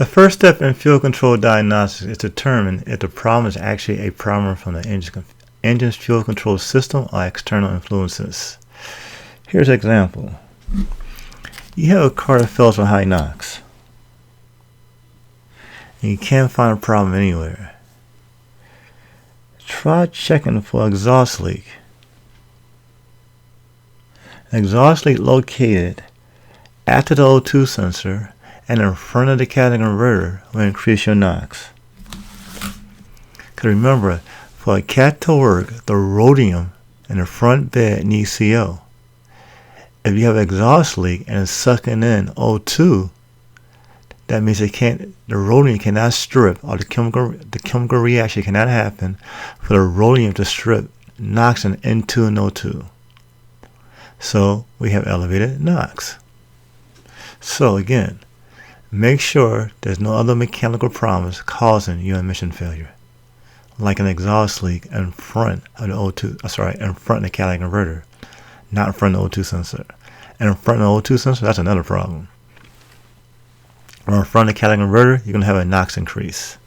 The first step in fuel control diagnostics is to determine if the problem is actually a problem from the engine's fuel control system or external influences. Here's an example. You have a car that fails with high NOx, and you can't find a problem anywhere. Try checking for exhaust leak. An exhaust leak located after the O2 sensor and in front of the catalytic converter will increase your NOx. Because remember, for a cat to work, the rhodium in the front bed needs CO. If you have an exhaust leak and it's sucking in O2, that means the rhodium cannot strip, or the chemical reaction cannot happen for the rhodium to strip NOx in N2 and O2. So we have elevated NOx. So again, make sure there's no other mechanical problems causing your emission failure, like an exhaust leak in front of the in front of the catalytic converter, not in front of the O2 sensor. And in front of the O2 sensor, that's another problem. Or in front of the catalytic converter, you're going to have a NOx increase.